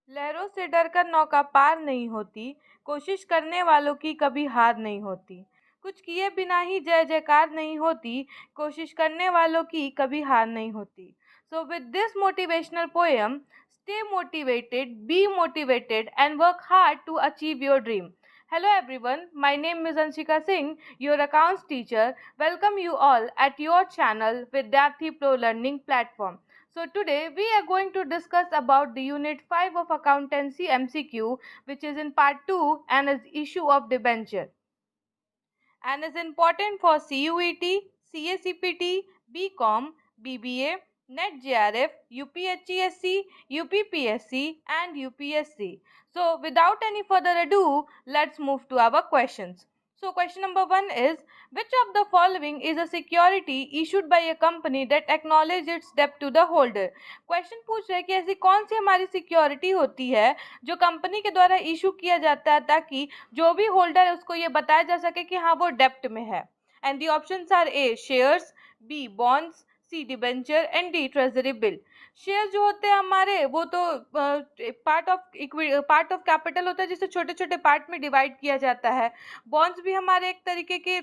लहरों से डरकर नौका पार नहीं होती, कोशिश करने वालों की कभी हार नहीं होती। कुछ किए बिना ही जय जयकार नहीं होती, कोशिश करने वालों की कभी हार नहीं होती। So with this motivational poem, stay motivated, be motivated and work hard to achieve your dream. Hello everyone, my name is Anshika Singh, your accounts teacher. Welcome you all at your channel Vidyarthi Pro Learning Platform. So today we are going to discuss about the unit 5 of accountancy MCQ, which is in part 2 and is issue of debenture and is important for CUET, CACPT, BCom, BBA, NET JRF, UPHESC, UPPSC and UPSC. So without any further ado, let's move to our questions. So question number 1 is, which of the following is a security issued by a company that acknowledges its debt to the holder? Question पूछ रहे हैं कि ऐसी कौन सी हमारी security होती है जो कंपनी के द्वारा इशू किया जाता है ताकि जो भी होल्डर है उसको ये बताया जा सके कि हाँ वो डेप्ट में है। And the options are A shares, B bonds, C debenture and D treasury bill. Share जो होते हैं हमारे वो तो पार्ट ऑफ कैपिटल होता है जिसे छोटे छोटे पार्ट में डिवाइड किया जाता है। बॉन्ड्स भी हमारे एक तरीके के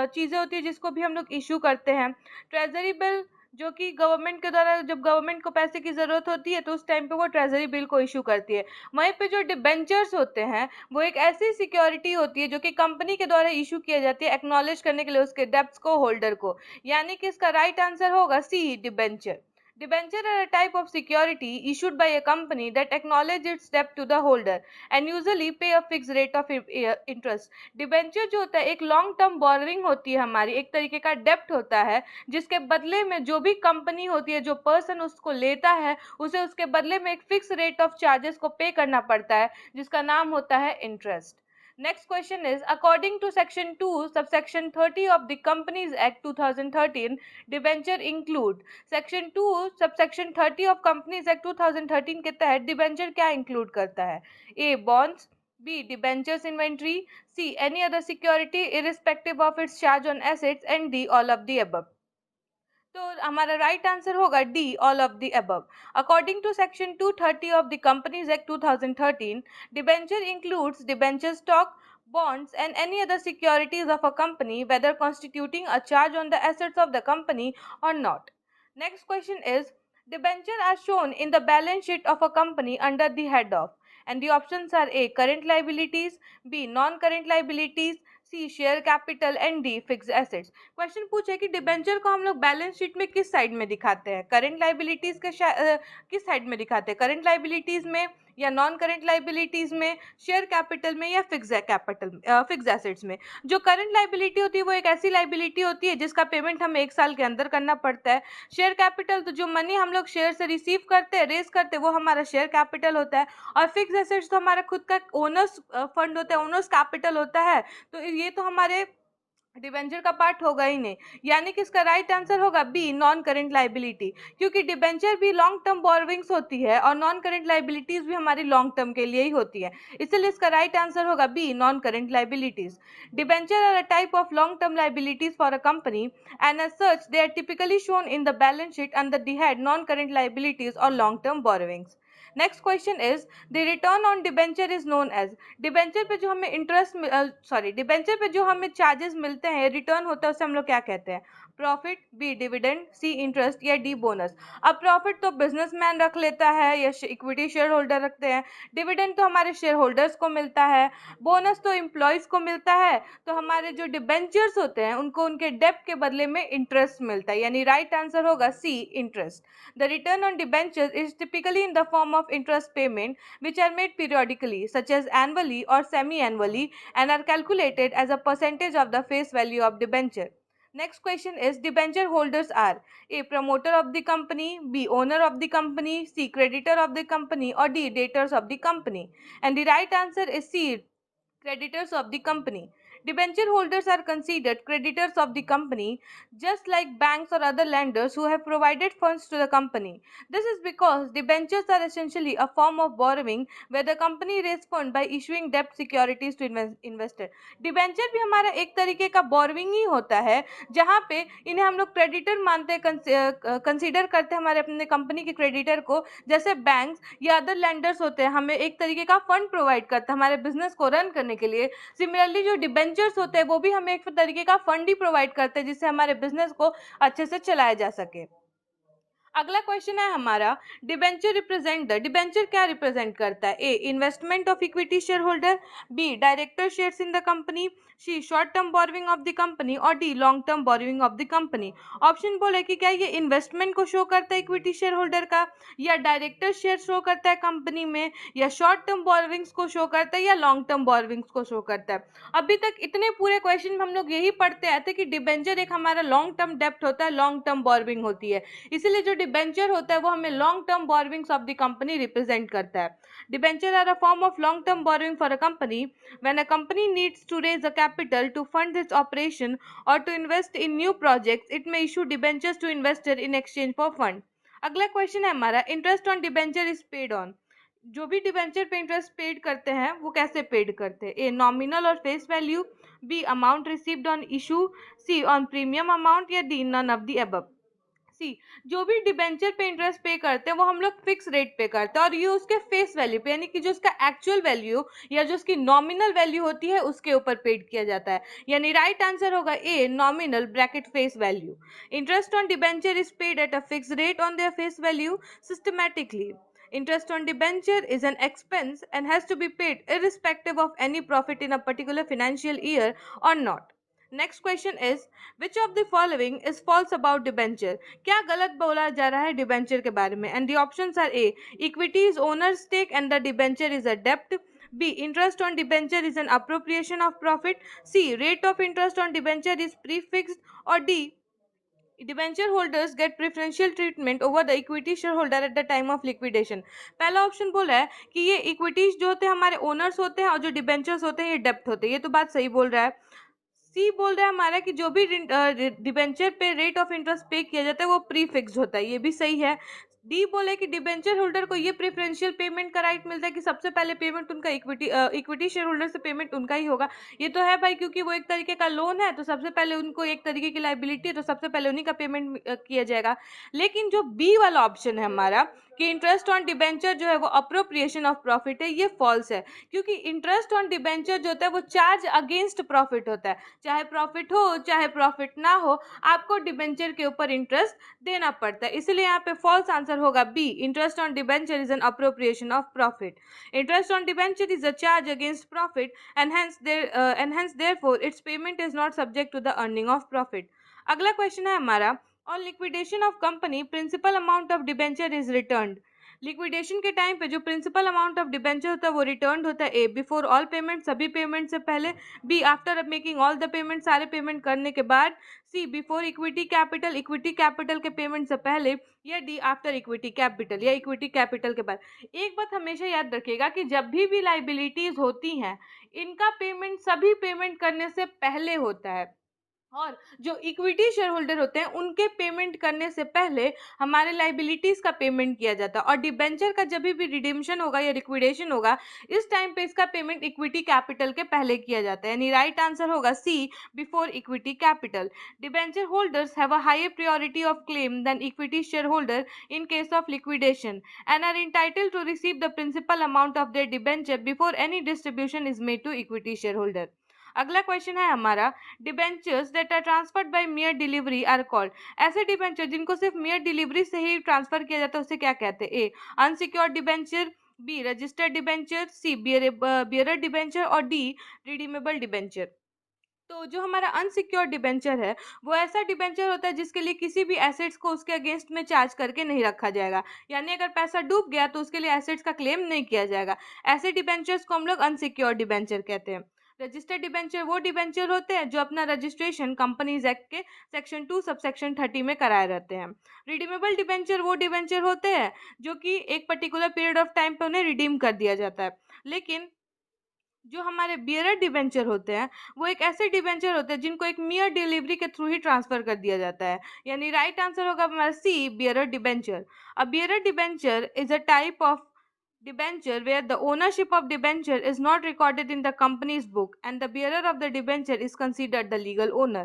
चीजें होती है जिसको भी हम लोग इशू करते हैं। ट्रेजरी बिल जो कि गवर्नमेंट के द्वारा जब गवर्नमेंट को पैसे की जरूरत होती है तो उस टाइम पे वो ट्रेजरी बिल को इशू करती है। वहीं पे जो डिबेंचर्स होते हैं वो एक ऐसी सिक्योरिटी होती है जो कि कंपनी के द्वारा इशू किया जाती है एक्नॉलेज करने के लिए उसके डेब्ट्स को होल्डर को, यानी कि इसका राइट आंसर होगा सी debenture. Debenture are a type of security issued by a company that acknowledge its debt to the holder and usually pay a fixed rate of interest. Debenture जो होता है एक लॉन्ग टर्म बोरोइंग होती है हमारी, एक तरीके का डेप्ट होता है जिसके बदले में जो भी कंपनी होती है जो पर्सन उसको लेता है उसे उसके बदले में एक फिक्स रेट ऑफ चार्जेस को पे करना पड़ता है जिसका नाम होता है interest. Next question is, according to section 2 subsection 30 of the Companies Act 2013, debenture include। Section 2 subsection 30 of companies act 2013 के तहत डिबेंचर क्या इंक्लूड करता है? A bonds, B debentures inventory, C any other security irrespective of its charge on assets and D all of the above. तो हमारा right answer होगा D all of the above. According to section 230 of the companies act 2013, debenture includes debenture stock, bonds and any other securities of a company whether constituting a charge on the assets of the company or not. Next question is, debenture are shown in the balance sheet of a company under the head of, and the options are A current liabilities, B non current liabilities, C share capital and D fix assets. Question पूछे कि debenture को हम लोग balance sheet में किस side में दिखाते हैं, करंट लाइबिलिटीज के किस साइड में दिखाते हैं, करंट लाइबिलिटीज में या नॉन करंट लाइबिलिटीज में, शेयर कैपिटल में या फिक्स कैपिटल फिक्स एसेट्स में। जो करंट लाइबिलिटी होती है वो एक ऐसी लाइबिलिटी होती है जिसका पेमेंट हमें एक साल के अंदर करना पड़ता है। शेयर कैपिटल तो जो मनी हम लोग शेयर से रिसीव करते हैं रेस करते हैं वो हमारा शेयर कैपिटल होता है। और फिक्स एसेट्स तो हमारा खुद का ओनर्स फंड होता है, ओनर्स कैपिटल होता है। तो ये तो हमारे डिबेंचर का पार्ट होगा ही नहीं, यानी कि इसका राइट आंसर होगा बी नॉन करेंट लाइबिलिटी, क्योंकि डिबेंचर भी लॉन्ग टर्म बोरोइंग्स होती है और नॉन करेंट लाइबिलिटीज भी हमारी लॉन्ग टर्म के लिए ही होती है, इसलिए इसका राइट आंसर होगा B non current liabilities. Debenture are a type of long term liabilities for a company and as such they are typically shown in the balance sheet under the head non current liabilities और long term borrowings. Next question is, the return on debenture is known as. Debenture पे जो हमें debenture पे जो हमें charges मिलते हैं, return होता है, उसे हम लोग क्या कहते हैं? प्रॉफिट, बी डिविडेंड, सी इंटरेस्ट या डी बोनस। अब प्रॉफिट तो बिजनेसमैन रख लेता है या इक्विटी शेयर होल्डर रखते हैं, डिविडेंड तो हमारे शेयर होल्डर्स को मिलता है, बोनस तो एम्प्लॉयज को मिलता है। तो हमारे जो डिबेंचर्स होते हैं उनको उनके डेप्ट के बदले में इंटरेस्ट मिलता है, यानी राइट आंसर होगा C interest. The return on debenture is typically in the form of interest payment which are made periodically such as annually or semi-annually and are calculated as a percentage of the face value of debenture. Next question is, debenture holders are A promoter of the company, B owner of the company, C creditor of the company or D debtors of the company. And the right answer is C creditors of the company. Debenture holders are considered creditors of the company, just like banks or other lenders who have provided funds to the company. This is because debentures are essentially a form of borrowing where the company raise fund by issuing debt securities to investor. Debenture भी हमारा एक तरीके का borrowing ही होता है, जहां पे इन्हें हम लोग क्रेडिटर मानते हैं, कंसीडर करते हैं हमारे अपने कंपनी के क्रेडिटर को, जैसे बैंक्स या अदर लेंडर्स होते हैं हमें एक तरीके का फंड प्रोवाइड करते हैं हमारे बिजनेस को रन करने के लिए। सिमिलरली जो डिबेंचर्स होते हैं वो भी हमें एक तरीके का फंड ही प्रोवाइड करते हैं जिससे हमारे बिजनेस को अच्छे से चलाया जा सके। अगला क्वेश्चन है हमारा, डिबेंचर रिप्रेजेंट द डिबेंचर क्या रिप्रेजेंट करता है? A investment of equity share holder, B director shares in the company, C short term borrowing of the company और D long term borrowing of the company. Option बोले कि क्या ये investment को show करता है इक्विटी शेयर होल्डर का, या डायरेक्टर शेयर शो करता है कंपनी में, या शॉर्ट टर्म बोरोइंग्स को शो करता है, या लॉन्ग टर्म बोरोइंग्स को शो करता है। अभी तक इतने पूरे क्वेश्चन में हम लोग यही पढ़ते आए थे कि डिबेंचर एक हमारा लॉन्ग टर्म डेप्ट होता है, लॉन्ग टर्म बोरोइंग होती है, इसीलिए जो डिबेंचर होता है वो हमें long term borrowings of the company represent करता है। Debenture are a form of long term borrowing for a company when a company needs to raise a capital to fund its operation और to invest in new projects, it may issue debentures to investor in exchange for fund. अगला question है हमारा, interest on debenture is paid on. जो भी debenture पे interest paid करते हैं वो कैसे पेड करते हैं? ए नॉमिनल और face value, B amount received on issue, C on premium amount, या D none of the above. C, जो भी डिबेंचर पे इंटरेस्ट पे करते हैं वो हम लोग फिक्स रेट पे करते हैं और ये उसके फेस वैल्यू पे, यानी कि जो उसका एक्चुअल वैल्यू या जो उसकी नॉमिनल वैल्यू होती है उसके ऊपर पेड किया जाता है। यानी राइट आंसर होगा a nominal bracket face value. Interest on debenture is paid at a fix rate on their face value systematically. Interest on debenture is an expense and has to be paid irrespective of any profit in a particular financial year or not. Next question is, which of the following is false about debenture? क्या गलत बोला जा रहा है debenture के बारे में? And the options are A, equity is owner's stake and the debenture is a debt. B, interest on debenture is an appropriation of profit. C, rate of interest on debenture is prefixed. Or D, debenture holders get preferential treatment over the equity share holder at the time of liquidation. पहला option बोला है कि ये equities जो होते हैं हमारे owners होते हैं और जो डिबेंचर्स होते हैं ये डेप्ट होते हैं, ये तो बात सही बोल रहा है। सी बोल रहा है हमारा कि जो भी डिबेंचर पे रेट ऑफ इंटरेस्ट पे किया जाता है वो प्री फिक्स्ड होता है, ये भी सही है। डी बोले कि डिबेंचर होल्डर को ये प्रेफरेंशियल पेमेंट का राइट मिलता है कि सबसे पहले पेमेंट उनका इक्विटी शेयर होल्डर से पेमेंट उनका ही होगा। ये तो है भाई, क्योंकि वो एक तरीके का लोन है तो सबसे पहले उनको एक तरीके की लाइबिलिटी है तो सबसे पहले उन्हीं का पेमेंट किया जाएगा। लेकिन जो बी वाला ऑप्शन है हमारा कि इंटरेस्ट ऑन डिबेंचर जो है वो अप्रोप्रिएशन ऑफ प्रॉफिट है, ये फॉल्स है, क्योंकि इंटरेस्ट ऑन डिबेंचर जो होता है वो चार्ज अगेंस्ट प्रॉफिट होता है। चाहे प्रॉफिट हो चाहे प्रॉफिट ना हो, आपको डिबेंचर के ऊपर इंटरेस्ट देना पड़ता है, इसलिए यहाँ पे फॉल्स आंसर होगा B, interest on debenture is an appropriation of profit. Interest on debenture is a charge against profit and hence therefore its payment is not subject to the earning of profit. अगला question है हमारा, on liquidation of company principal amount of debenture is returned। Liquidation के time पे जो principal amount of debenture होता है वो return होता है। ए बिफोर ऑल पेमेंट, सभी पेमेंट से पहले। B after making all the payment, सारे पेमेंट करने के बाद। C before equity capital, equity capital के पेमेंट से पहले। या डी आफ्टर इक्विटी कैपिटल, या इक्विटी कैपिटल के बाद। एक बात हमेशा याद रखिएगा कि जब भी लाइबिलिटीज होती हैं इनका पेमेंट सभी पेमेंट करने से पहले होता है, और जो इक्विटी शेयर होल्डर होते हैं उनके पेमेंट करने से पहले हमारे लाइबिलिटीज का पेमेंट किया जाता है। और डिबेंचर का जब भी रिडीम्शन होगा या लिक्विडेशन होगा इस टाइम पे इसका पेमेंट इक्विटी कैपिटल के पहले किया जाता है, यानी राइट आंसर होगा C, before equity capital. Debenture holders have a higher priority of claim than equity share holder in case of liquidation and are entitled to receive the principal amount of their debenture before any distribution is made to equity shareholder। अगला question है हमारा, debentures that are transferred by mere delivery are called. ऐसे debenture जिनको सिर्फ मियर delivery से ही transfer किया जाता है उसे क्या कहते हैं? A unsecured debenture, B registered debenture, C bearer debenture और डी रिडीमेबल डिबेंचर। तो जो हमारा अनसिक्योर्ड डिबेंचर है वो ऐसा डिबेंचर होता है जिसके लिए किसी भी एसेट्स को उसके अगेंस्ट में चार्ज करके नहीं रखा जाएगा, यानी अगर पैसा डूब गया तो उसके लिए एसेट्स का क्लेम नहीं किया जाएगा। ऐसे डिबेंचर्स को हम लोग अनसिक्योर्ड डिबेंचर कहते हैं। रजिस्टर्ड डिबेंचर वो डिबेंचर होते हैं जो अपना रजिस्ट्रेशन कंपनीज एक्ट के सेक्शन 2 सबसेक्शन 30 में कराए रहते हैं। रिडीमेबल डिबेंचर वो डिबेंचर होते हैं जो कि एक पर्टिकुलर पीरियड ऑफ टाइम पे उन्हें रिडीम कर दिया जाता है। लेकिन जो हमारे बियरर डिबेंचर होते हैं, वो एक ऐसे डिबेंचर होते हैं जिनको एक मियर डिलीवरी के थ्रू ही ट्रांसफर कर दिया जाता है। यानी राइट आंसर होगा हमारा C, bearer debenture. A bearer debenture is a type of debenture where the ownership of debenture is not recorded in the company's book and the bearer of the debenture is considered the legal owner.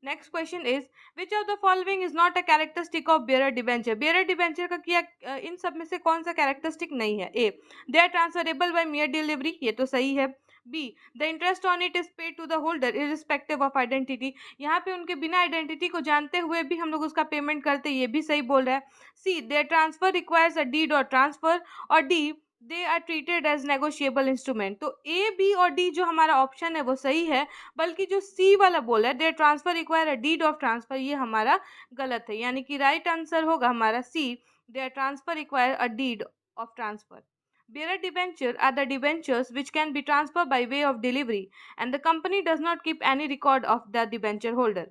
Next question is, which of the following is not a characteristic of bearer debenture? Bearer debenture का क्या इन सब में से कौन सा characteristic नहीं है? A, they are transferable by mere delivery, ये तो सही है। B, the interest on it is paid to the holder irrespective of identity, यहाँ पे उनके बिना आइडेंटिटी को जानते हुए भी हम लोग उसका पेमेंट करते हैं, ये भी सही बोल रहा है। C, their transfer requires a deed और ट्रांसफर, और D, they are treated as negotiable instrument. तो ए, बी और डी जो हमारा ऑप्शन है वो सही है, बल्कि जो सी वाला बोला है, their transfer require a deed of transfer, ये हमारा गलत है। यानी कि राइट आंसर होगा हमारा C, their transfer require a deed of transfer. Bearer debenture are the debentures which can be transferred by way of delivery, and the company does not keep any record of the debenture holder.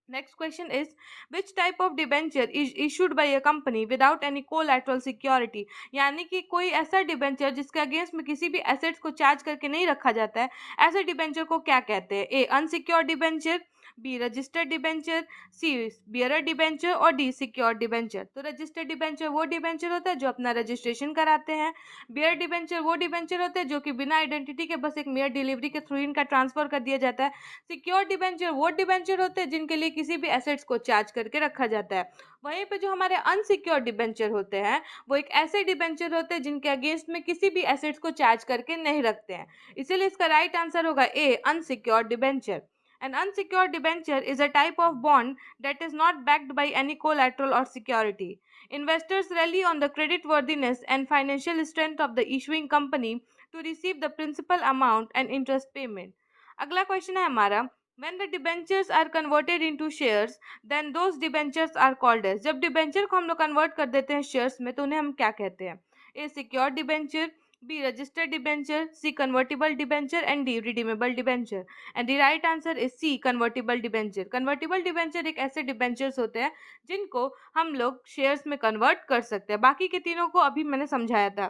Next question is, which type of debenture is issued by a company without any collateral security? यानी कि कोई ऐसा debenture जिसके against में किसी भी assets को charge करके नहीं रखा जाता है, ऐसे डिबेंचर को क्या कहते हैं? A, unsecured debenture, B, registered debenture, C, bearer debenture, और डी, सिक्योर्ड डिबेंचर। तो रजिस्टर्ड डिबेंचर वो डिबेंचर होता है जो अपना रजिस्ट्रेशन कराते हैं। बियर डिबेंचर वो डिबेंचर होते हैं जो कि बिना आइडेंटिटी के बस एक मेयर डिलीवरी के थ्रू इनका ट्रांसफर कर दिया जाता है। सिक्योर डिबेंचर वो डिबेंचर होते हैं जिनके लिए किसी भी एसेट्स को चार्ज करके रखा जाता है। वहीं पे जो हमारे अनसिक्योर डिबेंचर होते हैं, वो एक ऐसे डिबेंचर होते हैं जिनके अगेंस्ट में किसी भी एसेट्स को चार्ज करके नहीं रखते हैं। इसीलिए इसका राइट आंसर होगा A, unsecure debenture. An unsecured debenture is a type of bond that is not backed by any collateral or security. Investors rely on the creditworthiness and financial strength of the issuing company to receive the principal amount and interest payment. अगला question है हमारा, when the debentures are converted into shares then those debentures are called as। जब debenture को हम लोग convert कर देते हैं शेयर्स में तो उन्हें हम क्या कहते हैं? A, secure debenture, B, registered debenture, C, convertible debenture, and D, redeemable debenture. And the right answer is C, convertible debenture. Convertible debenture एक ऐसे डिबेंचर्स होते हैं जिनको हम लोग शेयर्स में कन्वर्ट कर सकते हैं। बाकी के तीनों को अभी मैंने समझाया था।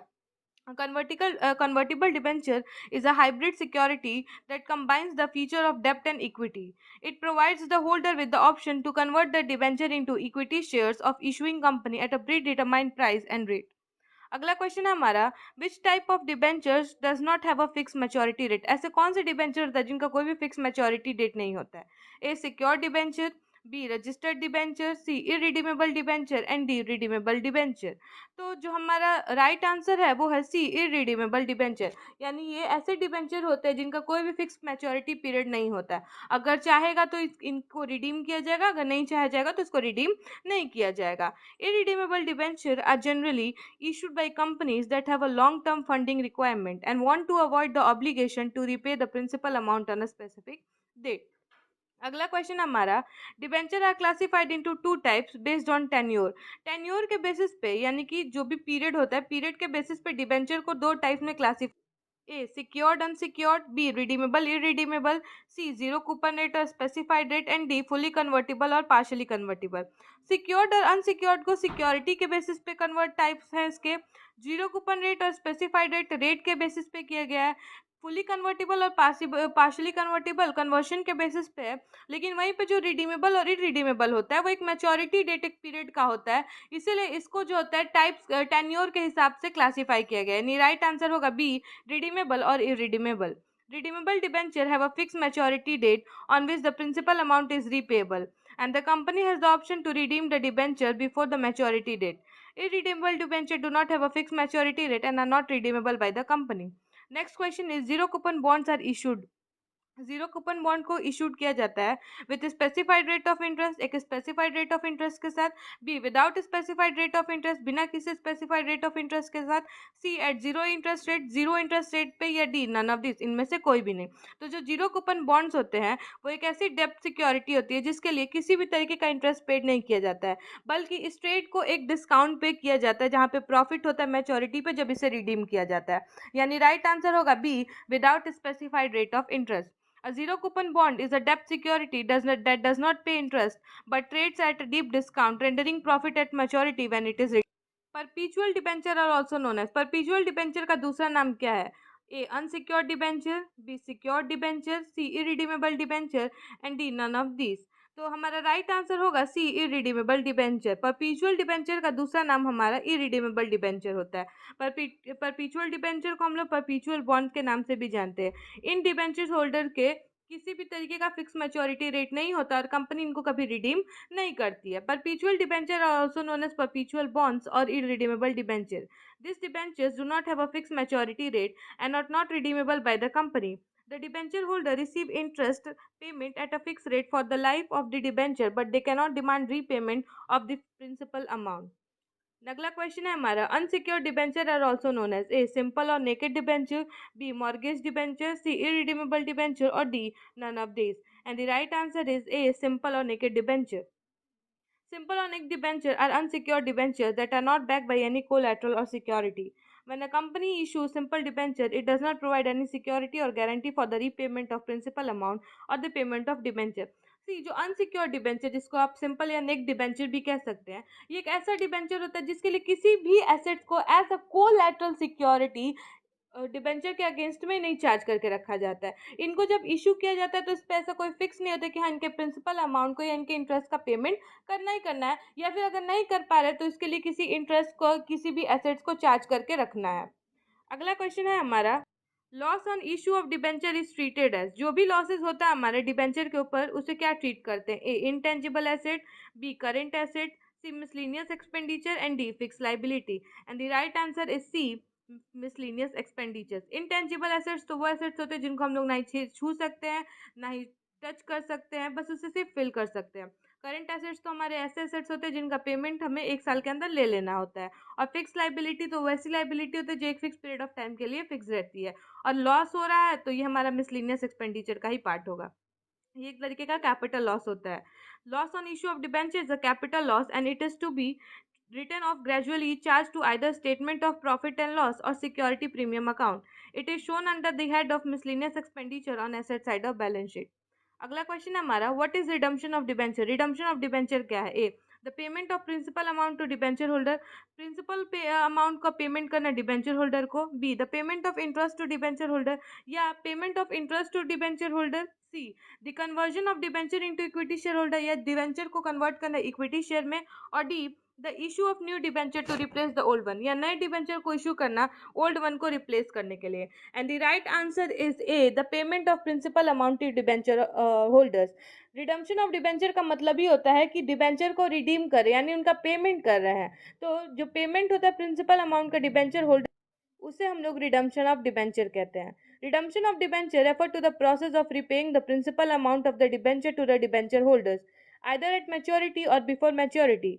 Convertible debenture is a hybrid security that combines the feature of debt and equity. It provides the holder with the option to convert the debenture into equity shares of issuing company at a predetermined price and rate. अगला question है हमारा, which type of debentures does not have a fix maturity date? ऐसे कौन से debenture होता है जिनका कोई भी फिक्स मैच्योरिटी डेट नहीं होता है? A, secure debenture, B, registered debenture, C, irredeemable debenture, and D, redeemable debenture. तो जो हमारा राइट आंसर है वो है सी, इरिडीमेबल डिबेंचर। यानी ये ऐसे डिबेंचर होते हैं जिनका कोई भी फिक्स मैच्योरिटी पीरियड नहीं होता है। अगर चाहेगा तो इनको रिडीम किया जाएगा, अगर नहीं चाहा जाएगा तो इसको रिडीम नहीं किया जाएगा। Irredeemable debenture are generally issued by companies that have a long term funding requirement and want to avoid the obligation to repay the principal amount on a specific date. अगला क्वेश्चन हमारा, debenture are classified into two types based on tenure. Tenure के basis पे यानी कि जो भी period होता है, पीरियड के बेसिस पे डिबेंचर को दो टाइप्स में classify, A, secured unsecured, B, redeemable irredeemable, C, zero coupon rate और specified rate, and D, fully convertible और पार्शली कन्वर्टिबल। सिक्योर्ड और अनसिक्योर्ड को सिक्योरिटी के बेसिस पे कन्वर्ट टाइप्स हैं इसके। जीरो कूपन रेट और स्पेसिफाइड रेट के बेसिस पे किया गया है। फुली कन्वर्टेबल और पार्शली कन्वर्टेबल कन्वर्शन के बेसिस पे है। लेकिन वहीं पे जो रिडीमेबल और इरिडीमेबल होता है वो एक मैच्योरिटी डेट एक पीरियड का होता है, इसीलिए इसको जो होता है टाइप्स टेन्योर के हिसाब से क्लासिफाई किया गया है। यानी राइट आंसर होगा बी, रिडीमेबल और irredeemable. Redeemable debenture have a fixed maturity date on which the principal amount is repayable, and the company has the option to redeem the debenture before the maturity date. Irredeemable debenture do not have a fixed maturity rate and are not redeemable by the company. Next question is, zero coupon bonds are issued। Zero coupon bond को issued किया जाता है with specified rate of interest, एक specified rate of interest के साथ, B, without specified rate of interest, बिना किसी specified rate of interest के साथ, C, at zero interest rate, zero interest rate पे, या डी, नन ऑफ दिस, इनमें से कोई भी नहीं। तो जो जीरो कूपन बॉन्ड्स होते हैं वो एक ऐसी डेब्ट सिक्योरिटी होती है जिसके लिए किसी भी तरीके का इंटरेस्ट पेड नहीं किया जाता है, बल्कि इस ट्रेड को एक डिस्काउंट पे किया जाता है जहाँ पे प्रॉफिट होता है मैच्योरिटी पे जब इसे रिडीम किया जाता है। यानी राइट आंसर होगा B, without specified rate of interest. A zero coupon bond is a debt security that does not pay interest but trades at a deep discount, rendering profit at maturity when it is redeemed. Perpetual debenture are also known as। perpetual debenture का दूसरा नाम क्या है? A. Unsecured debenture, B. Secured debenture, C. Irredeemable debenture and D. None of these. तो हमारा right answer होगा सी irredeemable debenture. परपीचुअल debenture का दूसरा नाम हमारा इरिडीमेबल डिबेंचर होता है। परपीचुअल डिबेंचर को हम लोग परपीचुअल बॉन्ड के नाम से भी जानते हैं। इन डिबेंचर होल्डर के किसी भी तरीके का फिक्स मैच्योरिटी रेट नहीं होता और कंपनी इनको कभी रिडीम नहीं करती है। Perpetual debenture are also known as perpetual bonds और irredeemable debenture. These debentures do not have a fixed maturity rate and are not redeemable by the company. The debenture holder receive interest payment at a fixed rate for the life of the debenture, but they cannot demand repayment of the principal amount. अगला question है हमारा unsecured debenture are also known as A simple और naked debenture, B mortgage debenture, C irredeemable debenture और D none of this. And the right answer is A simple और naked debenture. Simple or neck debentures are unsecured debentures that are not backed by any collateral or security. When a company issues simple debenture, it does not provide any security or guarantee for the repayment of principal amount or the payment of debenture. सी जो unsecured debenture जिसको आप simple या नेक debenture भी कह सकते हैं, ये एक ऐसा डिबेंचर होता है जिसके लिए किसी भी एसेट्स को as a collateral security debenture के अगेंस्ट में नहीं चार्ज करके रखा जाता है। इनको जब इशू किया जाता है तो इस पे ऐसा कोई फिक्स नहीं होता कि हाँ इनके प्रिंसिपल अमाउंट को या इनके इंटरेस्ट का पेमेंट करना ही करना है, या फिर अगर नहीं कर पा रहे तो इसके लिए किसी इंटरेस्ट को किसी भी एसेट्स को चार्ज करके रखना है। अगला क्वेश्चन है हमारा loss on issue of debenture is treated as. जो भी लॉसेस होता है हमारे डिबेंचर के ऊपर उसे क्या ट्रीट करते हैं? A intangible asset, B current asset, C miscellaneous expenditure and D fix liability. And the right answer is C miscellaneous expenditures. Intangible assets तो वो एसेट्स होते हैं जिनको हम लोग ना ही छू सकते हैं, ना ही टच कर सकते हैं, बस उसे सिर्फ फिल कर सकते हैं। करेंट एसेट्स तो हमारे ऐसे एसेट्स होते हैं जिनका पेमेंट हमें 1 साल के अंदर ले लेना होता है। और फिक्स लाइबिलिटी तो वैसी लाइबिलिटी होती है जो एक फिक्स पीरियड ऑफ टाइम के लिए फिक्स रहती है। और लॉस हो रहा है तो ये हमारा मिसलिनियस एक्सपेंडिचर का ही पार्ट होगा। ये एक तरीके का कैपिटल लॉस होता है। Loss on issue of debenture is a capital loss and it is to be written off gradually charged to either statement of profit and loss or security premium account. It is shown under the head of miscellaneous expenditure on asset side of balance sheet. अगला question है हमारा what is redemption of debenture. Redemption of debenture क्या है? A the payment of principal amount to debenture holder. Principal amount का payment करना debenture holder को। B the payment of interest to debenture holder या payment of interest to debenture holder. C the conversion of debenture into equity share holder या debenture को convert करना equity share में। और D the issue of new debenture to replace the old one या नए debenture को issue करना old one को रिप्लेस करने के लिए। And the right answer is A the payment of principal amount to debenture holders. Redemption of debenture का मतलब ही होता है कि डिबेंचर को रिडीम कर यानी उनका पेमेंट कर रहे हैं। तो जो पेमेंट होता है प्रिंसिपल अमाउंट का डिबेंचर होल्डर उसे हम लोग रिडम्पशन ऑफ डिबेंचर कहते हैं। Redemption of debenture refer to the process of repaying the principal amount of the debenture to the debenture holders either at maturity or before maturity.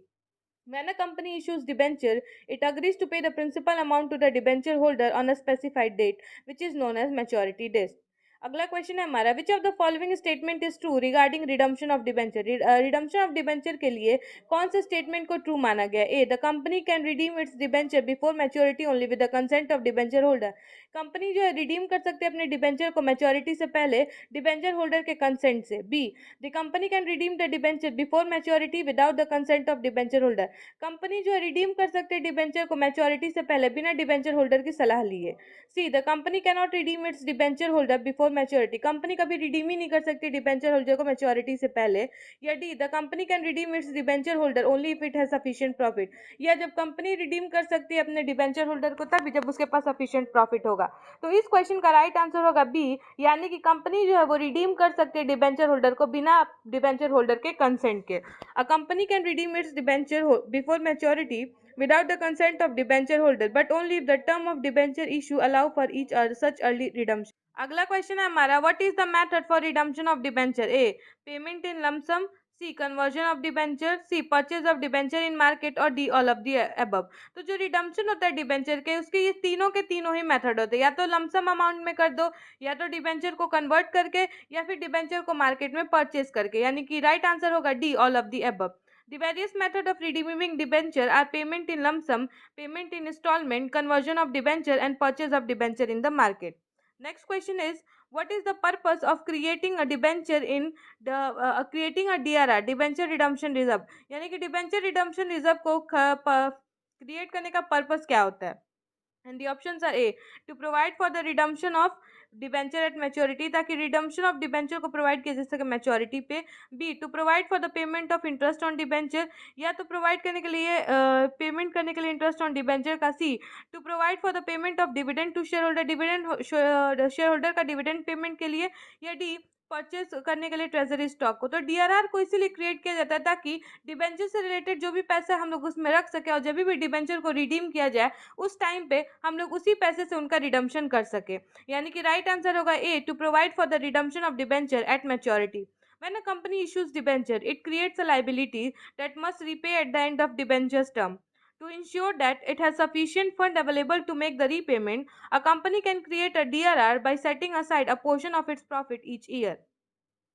When a company issues debenture, it agrees to pay the principal amount to the debenture holder on a specified date, which is known as maturity date. अगला question है हमारा which of the following statement is true regarding redemption of debenture. Redemption of debenture के लिए कौन से statement को true माना गया? A the company can redeem its debenture before maturity only with the consent of debenture holder. Company जो है redeem कर सकते हैं अपने डिबेंचर को मैच्योरिटी से पहले डिबेंचर होल्डर के कंसेंट से। Be the company can redeem the debenture before maturity without the consent of debenture holder. Company जो है रिडीम कर सकते हैं डिबेंचर को मैच्योरिटी से पहले बिना डिबेंचर होल्डर की सलाह लिए। See the company can not redeem its debenture holder before maturity. Company कभी रिडीम ही नहीं कर सकती डिबेंचर होल्डर को मैच्योरिटी से पहले। या D the company can redeem its debenture holder only if it has sufficient profit. या जब कंपनी रिडीम कर सकती है अपने डिबेंचर होल्डर को तभी जब उसके पास सफिशिएंट प्रॉफिट होगा। तो इस क्वेश्चन का राइट आंसर होगा बी यानी कि कंपनी जो है वो रिडीम कर सकती है डिबेंचर होल्डर को बिना डिबेंचर होल्डर के कंसेंट के। A company can redeem its debenture before maturity without the consent of debenture holder but only if the term of debenture issue allow for each such early redemption. अगला question है हमारा what is the method for redemption of debenture. A payment in lump sum, C conversion of debenture, C purchase of debenture in market और D all of the above. तो जो redemption होता है debenture के उसके ये तीनों के तीनों ही मेथड होते हैं, या तो लमसम अमाउंट में कर दो, या तो डिबेंचर को कन्वर्ट करके, या फिर डिबेंचर को मार्केट में परचेज करके, यानी कि राइट आंसर होगा D all of the above. The various method of redeeming debenture are payment in lump sum, payment in installment, conversion of debenture, and purchase of debenture in the market. Next question is, what is the purpose of creating a debenture in the creating a DRR, debenture redemption reserve? यानी कि debenture redemption reserve को create करने का purpose क्या होता है? And the options are A to provide for the redemption of debenture at maturity, ताकि redemption of debenture को प्रोवाइड किया जा सके मैच्योरिटी पे। B to provide for the payment of interest on debenture, या तो प्रोवाइड करने के लिए पेमेंट करने के लिए इंटरेस्ट ऑन डिबेंचर का। C to provide for the payment of dividend to share holder, dividend share holder का डिविडेंड पेमेंट के लिए। या डी परचेज करने के लिए ट्रेजरी स्टॉक को। तो डीआरआर को इसीलिए क्रिएट किया जाता है ताकि डिबेंचर से रिलेटेड जो भी पैसा हम लोग उसमें रख सके, और जब भी डिबेंचर को रिडीम किया जाए उस टाइम पे हम लोग उसी पैसे से उनका रिडम्पशन कर सके। यानी कि राइट आंसर होगा A to provide for the redemption of debenture at maturity. When a company issues debenture, it creates a liability that must repay at the end of debenture's term. To ensure that it has sufficient fund available to make the repayment, a company can create a DRR by setting aside a portion of its profit each year.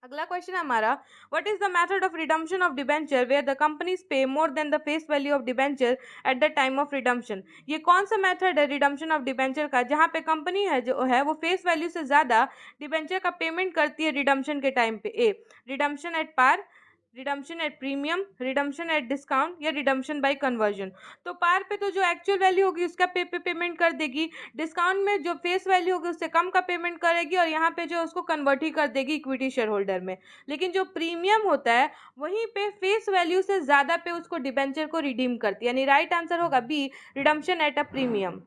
अगला question है हमारा, what is the method of redemption of debenture where the companies pay more than the face value of debenture at the time of redemption. ये कौन सा method है redemption of debenture का जहां पे कंपनी है जो है वो फेस वैल्यू से ज्यादा डिबेंचर का पेमेंट करती है रिडम्पशन के टाइम पे। A redemption at par, redemption at premium, redemption at discount, या रिडम्पशन बाय कन्वर्जन। तो पार पे तो जो एक्चुअल वैल्यू होगी उसका पे पेमेंट कर देगी, डिस्काउंट में जो फेस वैल्यू होगी उससे कम का पेमेंट करेगी, और यहाँ पे जो उसको कन्वर्ट ही कर देगी इक्विटी शेयर होल्डर में। लेकिन जो प्रीमियम होता है वहीं पे फेस वैल्यू से ज्यादा पे उसको डिबेंचर को रिडीम करती है। यानी राइट आंसर होगा B redemption at a premium.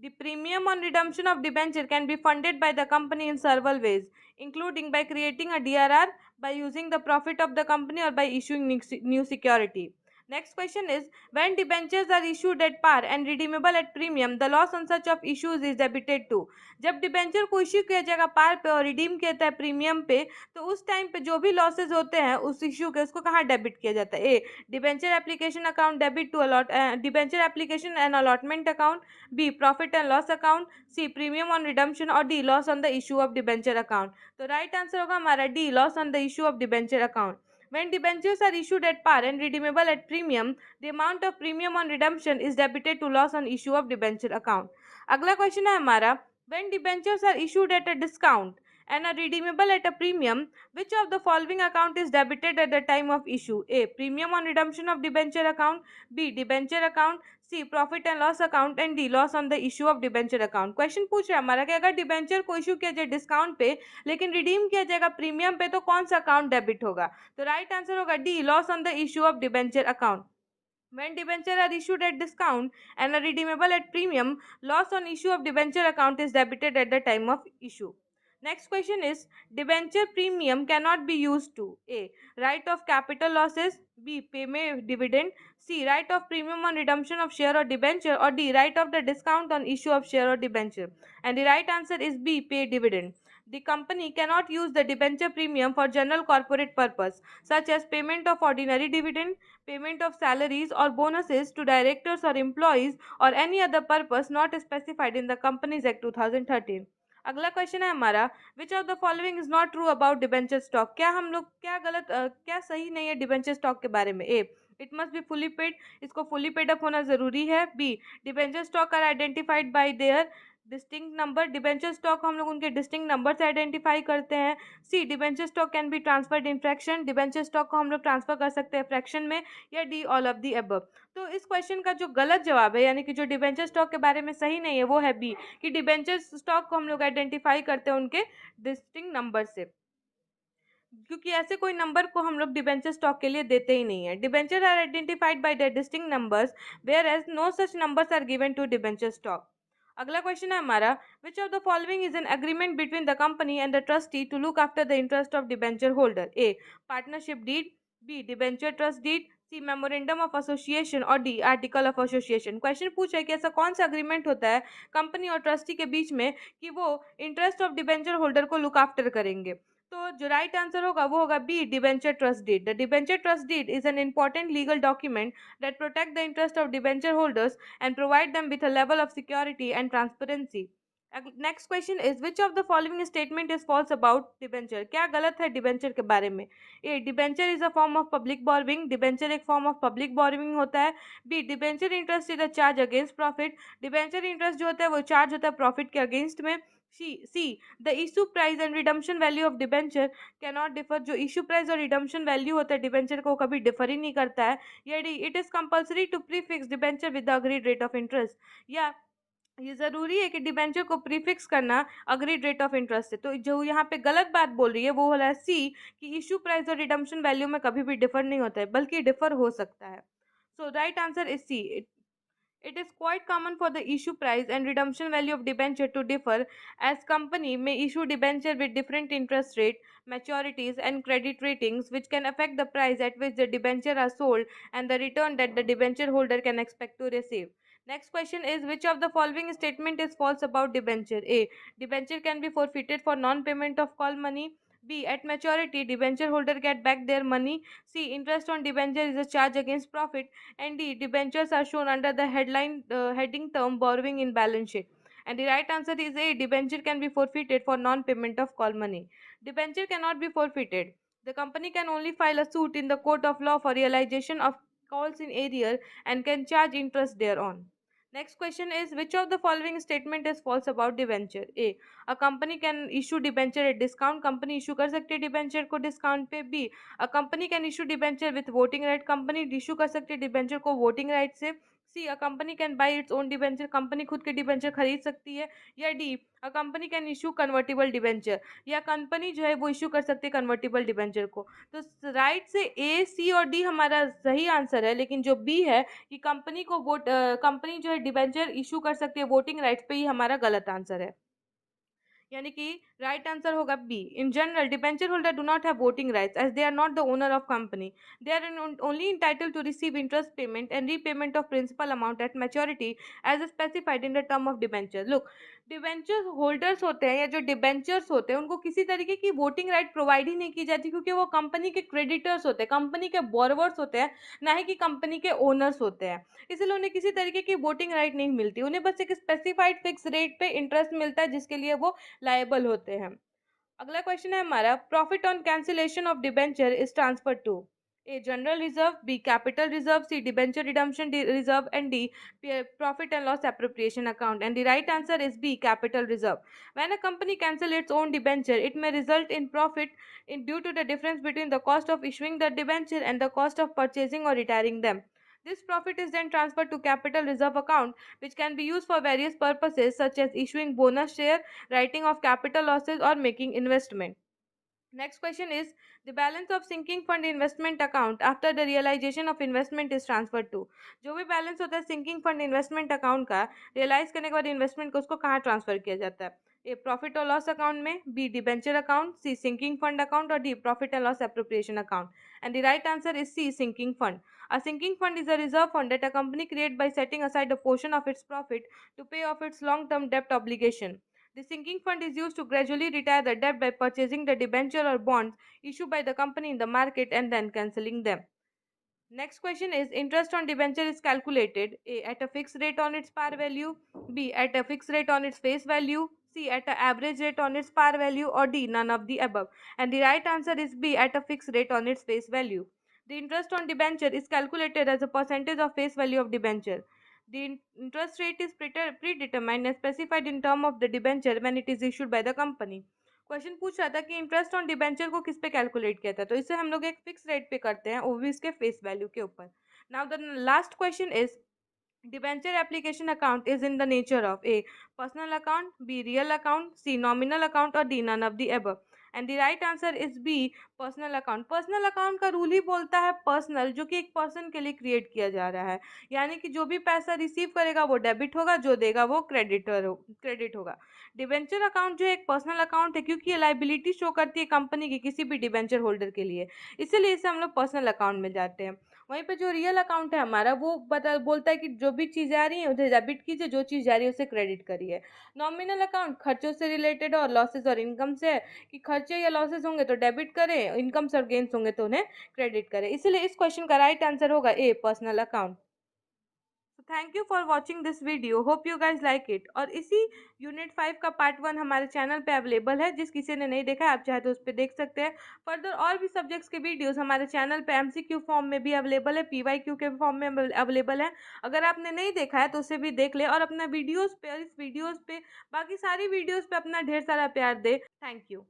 The premium on redemption of debenture can be funded by the company in several ways, including by creating a DRR, by using the profit of the company, or by issuing new security. Next question is, when debentures are issued at par and redeemable at premium, the loss on such of issues is debited to. जब debenture को issue किया जाएगा पार पे और redeem किया जाता है premium पे, तो उस टाइम पे जो भी लॉसेज होते हैं उस इश्यू के उसको कहाँ डेबिट किया जाता है। A debenture application account debit to allot debenture application and allotment account, B profit and loss account, C premium on redemption, और D loss on the issue of debenture account. तो right answer होगा हमारा D loss on the issue of debenture account. When debentures are issued at par and redeemable at premium, the amount of premium on redemption is debited to loss on issue of debenture account. अगला question है हमारा, when debentures are issued at a discount and are redeemable at a premium, which of the following account is debited at the time of issue? A premium on redemption of debenture account, B debenture account, C profit and loss account, and D loss on the issue of debenture account. Question पूछ रहा है हमारा कि अगर debenture को issue किया जाए discount पे लेकिन रिडीम किया जाएगा प्रीमियम पे तो कौन सा अकाउंट डेबिट होगा। तो राइट आंसर होगा D loss on the issue of debenture account. When debenture are issued at discount and are redeemable at premium, loss on issue of debenture account is debited at the time of issue. Next question is, debenture premium cannot be used to A. Write off capital losses, B. Pay dividend, C. Write off premium on redemption of share or debenture, or D. Write off the discount on issue of share or debenture. And the right answer is B. Pay dividend. The company cannot use the debenture premium for general corporate purpose such as payment of ordinary dividend, payment of salaries or bonuses to directors or employees, or any other purpose not specified in the Companies Act 2013. अगला question है हमारा, which of the following is not true about debenture stock. क्या हम लोग क्या क्या सही नहीं है डिबेंचर स्टॉक के बारे में। A it must be fully paid, इसको फुली पेड अप होना जरूरी है। B debenture stock are identified by their distinct number, debenture stock हम लोग उनके डिस्टिंक्ट नंबर से आइडेंटिफाई करते हैं। C debenture stock can be transferred in fraction, debenture stock को हम लोग ट्रांसफर कर सकते हैं फ्रैक्शन में। या D all of the above. तो इस क्वेश्चन का जो गलत जवाब है यानी कि जो डिबेंचर स्टॉक के बारे में सही नहीं है वो है बी कि डिबेंचर स्टॉक को हम लोग आइडेंटिफाई करते हैं उनके डिस्टिंक्ट नंबर से, क्योंकि ऐसे कोई नंबर को हम लोग डिबेंचर स्टॉक के लिए देते ही नहीं है। Debenture are identified by their distinct numbers whereas no such numbers are given to debenture stock. अगला क्वेश्चन है हमारा, which of the following is an agreement between the company and the trustee to look after the interest of debenture holder. A partnership deed, B debenture trust deed, C memorandum of association, और D article of association. Question पूछा है कि ऐसा कौन सा agreement होता है company और ट्रस्टी के बीच में कि वो इंटरेस्ट ऑफ डिबेंचर होल्डर को लुक आफ्टर करेंगे। तो जो राइट आंसर होगा वो होगा B debenture trust deed. The debenture trust deed is an important legal document that protect the interest of debenture holders and provide them with a level of security and transparency. Next question is, which of the following statement is false about debenture? क्या गलत है debenture के बारे में। A debenture is a form of public borrowing, debenture एक form of public borrowing होता है। B debenture interest is a charge against profit, debenture interest जो होता है वो चार्ज होता है प्रॉफिट के अगेंस्ट में। C. The issue price and redemption value of debenture cannot differ. जो issue price और redemption value होता है debenture को कभी differ ही नहीं करता है. या D. It is compulsory to prefix debenture with the agreed rate of interest. या ये जरूरी है कि डिबेंचर को प्रीफिक्स करना अग्रीड रेट ऑफ इंटरेस्ट से. तो जो यहाँ पे गलत बात बोल रही है वो वाला सी कि इशू प्राइस और रिडम्पशन वैल्यू में कभी भी डिफर नहीं होता है बल्कि डिफर हो सकता है. So right answer is C. It is quite common for the issue price and redemption value of debenture to differ, as company may issue debenture with different interest rate, maturities, and credit ratings, which can affect the price at which the debenture are sold and the return that the debenture holder can expect to receive. Next question is, which of the following statement is false about debenture? A. Debenture can be forfeited for non-payment of call money. B. At maturity, debenture holder get back their money. C. Interest on debenture is a charge against profit. And D. Debentures are shown under the heading term borrowing in balance sheet. And the right answer is A. Debenture can be forfeited for non-payment of call money. Debenture cannot be forfeited. The company can only file a suit in the court of law for realization of calls in arrear and can charge interest thereon. Next question is, which of the following statement is false about debenture? A. A company can issue debenture at discount. Company issue कर सकती है debenture को discount पे. B. A company can issue debenture with voting right. Company issue कर सकती है debenture को voting right से. C. A company can buy its own debenture. Company खुद के debenture खरीद सकती है. या D. A company can issue convertible debenture. या company जो है वो issue कर सकती है convertible debenture को. तो राइट से A, C और D हमारा सही आंसर है, लेकिन जो B है कि कंपनी जो है डिबेंचर इशू कर सकती है वोटिंग राइट्स पे, ही हमारा गलत आंसर है. यानी कि राइट आंसर होगा B. In general debenture holder do not have voting rights as they are not the owner of company. They are only entitle to receive interest payment and repayment of principal amount at maturity as specified in the term of debenture. Look, debenture holders होते हैं या जो debentures होते हैं उनको किसी तरीके की वोटिंग राइट प्रोवाइड ही नहीं की जाती, क्योंकि वो कंपनी के क्रेडिटर्स होते हैं, कंपनी के बोरोवर्स होते हैं, ना ही कि कंपनी के ओनर्स होते हैं. इसलिए उन्हें किसी तरीके की वोटिंग राइट नहीं मिलती. उन्हें बस एक स्पेसिफाइड फिक्स रेट पे इंटरेस्ट मिलता है जिसके लिए वो लायबल होते हैं. अगला क्वेश्चन है हमारा, profit on cancellation of debenture is transfer to A general reserve, B capital reserve, C debenture redemption reserve and D profit and loss appropriation account. And the right answer is B capital reserve. When a company cancel its own debenture, it may result in profit due to the difference between the cost of issuing the debenture and the cost of purchasing or retiring them. This profit is then transferred to capital reserve account, which can be used for various purposes such as issuing bonus share, writing of capital losses, or making investment. Next question is, the balance of sinking fund investment account after the realization of investment is transferred to. जो भी balance होता है sinking fund investment account का, realize करने के बाद investment को उसको कहाँ ट्रांसफर किया जाता है? ए प्रॉफिट और लॉस अकाउंट में, B debenture account, C sinking fund account और D profit and loss appropriation account. And the right answer is C sinking fund. A sinking fund is a reserve fund that a company creates by setting aside a portion of its profit to pay off its long-term debt obligation. The sinking fund is used to gradually retire the debt by purchasing the debenture or bonds issued by the company in the market and then cancelling them. Next question is, interest on debenture is calculated A. At a fixed rate on its par value, B. At a fixed rate on its face value, C. At an average rate on its par value, or D. None of the above. And the right answer is B. At a fixed rate on its face value. The interest on debenture is calculated as a percentage of face value of debenture. The interest rate is predetermined and specified in term of the debenture when it is issued by the company. Question पूछ रहा था कि interest on debenture को किस पे calculate किया था, तो इसे हम लोग एक फिक्स रेट पे करते हैं, वो भी इसके फेस वैल्यू के ऊपर. Now the last question is, debenture application account is in the nature of A personal account, B real account, C nominal account और D none of the above. And the right answer is B personal account. Personal account का rule ही बोलता है personal, जो कि एक person के लिए क्रिएट किया जा रहा है. यानी कि जो भी पैसा रिसीव करेगा वो डेबिट होगा, जो देगा वो क्रेडिट होगा. डिबेंचर अकाउंट जो एक पर्सनल अकाउंट है, क्योंकि ये लाइबिलिटी शो करती है कंपनी की किसी भी डिबेंचर होल्डर के लिए, इसीलिए इसे हम लोग पर्सनल अकाउंट में जाते हैं. वहीं पे जो रियल अकाउंट है हमारा, वो बोलता है कि जो भी चीज़ें आ रही हैं उसे डेबिट कीजिए, जो चीज़ जा रही है उसे क्रेडिट करिए. नॉमिनल अकाउंट खर्चों से रिलेटेड और लॉसेस और इनकम से है, कि खर्चे या लॉसेस होंगे तो डेबिट करें, इनकम्स और गेन्स होंगे तो उन्हें क्रेडिट करें. इसलिए इस क्वेश्चन का राइट आंसर होगा ए personal account. Thank you for watching this video, hope you guys like it. और इसी यूनिट 5 का पार्ट 1 हमारे चैनल पे अवेलेबल है, जिस किसी ने नहीं देखा है आप चाहे तो उस पे देख सकते हैं। फर्दर और भी सब्जेक्ट्स के वीडियोस हमारे चैनल पे एमसीक्यू फॉर्म में भी अवेलेबल है, पीवाईक्यू के फॉर्म में अवेलेबल है। अगर आपने नहीं देखा है तो उसे भी देख ले और अपना वीडियोस पे, इस वीडियोस पे, बाकी सारी वीडियोस पे अपना ढेर सारा प्यार दे। Thank you.